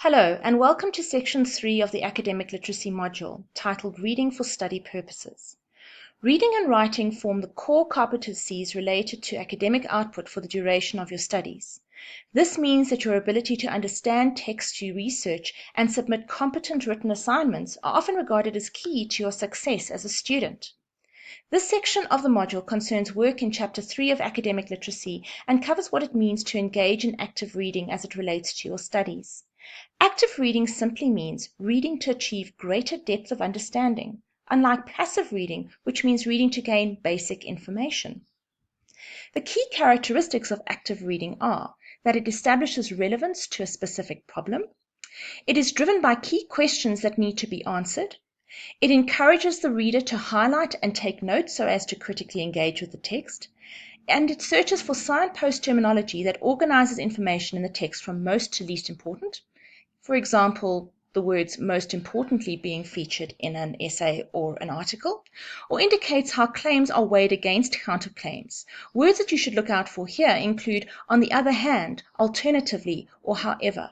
Hello, and welcome to Section 3 of the Academic Literacy module, titled Reading for Study Purposes. Reading and writing form the core competencies related to academic output for the duration of your studies. This means that your ability to understand texts you research and submit competent written assignments are often regarded as key to your success as a student. This section of the module concerns work in Chapter 3 of Academic Literacy and covers what it means to engage in active reading as it relates to your studies. Active reading simply means reading to achieve greater depth of understanding, unlike passive reading, which means reading to gain basic information. The key characteristics of active reading are that it establishes relevance to a specific problem, it is driven by key questions that need to be answered, it encourages the reader to highlight and take notes so as to critically engage with the text, and it searches for signpost terminology that organizes information in the text from most to least important. For example, the words most importantly being featured in an essay or an article, or indicates how claims are weighed against counterclaims. Words that you should look out for here include on the other hand, alternatively, or however.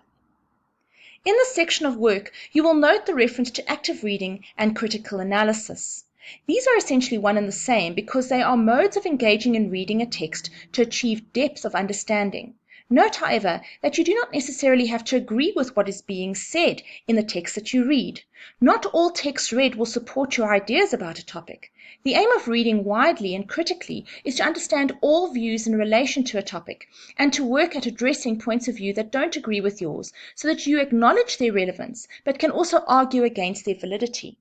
In this section of work, you will note the reference to active reading and critical analysis. These are essentially one and the same because they are modes of engaging in reading a text to achieve depth of understanding. Note, however, that you do not necessarily have to agree with what is being said in the text that you read. Not all text read will support your ideas about a topic. The aim of reading widely and critically is to understand all views in relation to a topic and to work at addressing points of view that don't agree with yours so that you acknowledge their relevance but can also argue against their validity.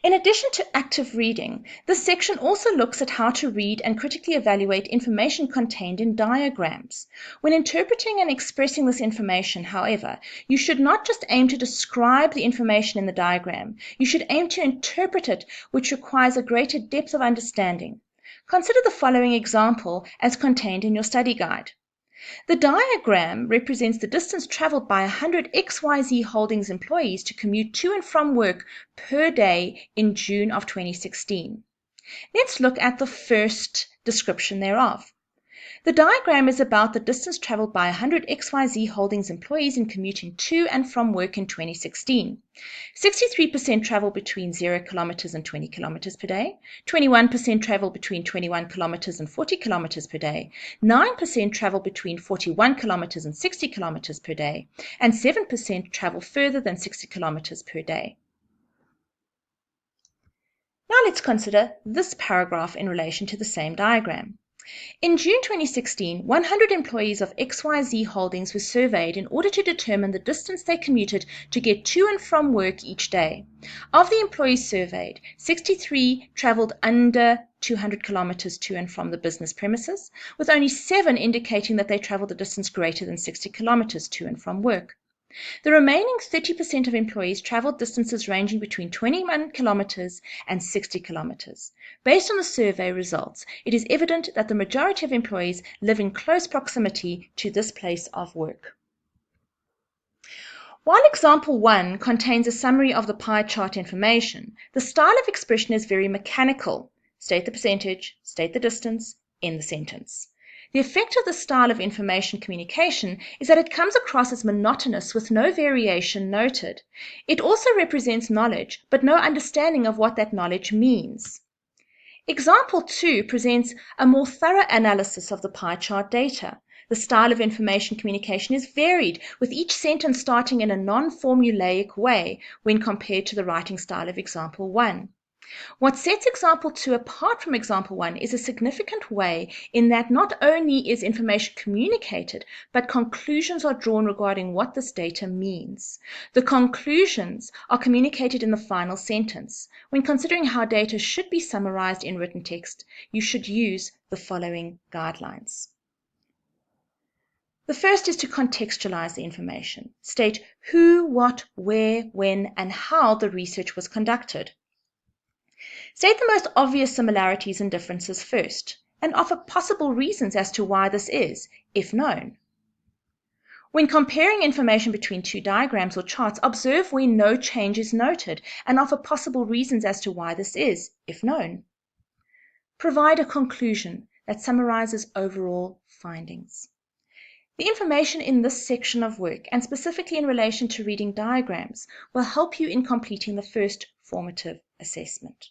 In addition to active reading, this section also looks at how to read and critically evaluate information contained in diagrams. When interpreting and expressing this information, however, you should not just aim to describe the information in the diagram, you should aim to interpret it, which requires a greater depth of understanding. Consider the following example as contained in your study guide. The diagram represents the distance traveled by 100 XYZ Holdings employees to commute to and from work per day in June of 2016. Let's look at the first description thereof. The diagram is about the distance traveled by 100 XYZ Holdings employees in commuting to and from work in 2016. 63% travel between 0 kilometers and 20 kilometers per day, 21% travel between 21 kilometers and 40 kilometers per day, 9% travel between 41 kilometers and 60 kilometers per day, and 7% travel further than 60 kilometers per day. Now let's consider this paragraph in relation to the same diagram. In June 2016, 100 employees of XYZ Holdings were surveyed in order to determine the distance they commuted to get to and from work each day. Of the employees surveyed, 63 traveled under 200 kilometers to and from the business premises, with only 7 indicating that they traveled a distance greater than 60 kilometers to and from work. The remaining 30% of employees traveled distances ranging between 21 kilometers and 60 kilometers. Based on the survey results, it is evident that the majority of employees live in close proximity to this place of work. While example 1 contains a summary of the pie chart information, the style of expression is very mechanical. State the percentage, state the distance, end the sentence. The effect of this style of information communication is that it comes across as monotonous with no variation noted. It also represents knowledge, but no understanding of what that knowledge means. Example 2 presents a more thorough analysis of the pie chart data. The style of information communication is varied, with each sentence starting in a non-formulaic way when compared to the writing style of example 1. What sets example 2 apart from example 1 is a significant way in that not only is information communicated, but conclusions are drawn regarding what this data means. The conclusions are communicated in the final sentence. When considering how data should be summarized in written text, you should use the following guidelines. The first is to contextualize the information. State who, what, where, when, and how the research was conducted. State the most obvious similarities and differences first, and offer possible reasons as to why this is, if known. When comparing information between two diagrams or charts, observe where no change is noted, and offer possible reasons as to why this is, if known. Provide a conclusion that summarizes overall findings. The information in this section of work, and specifically in relation to reading diagrams, will help you in completing the first formative assessment.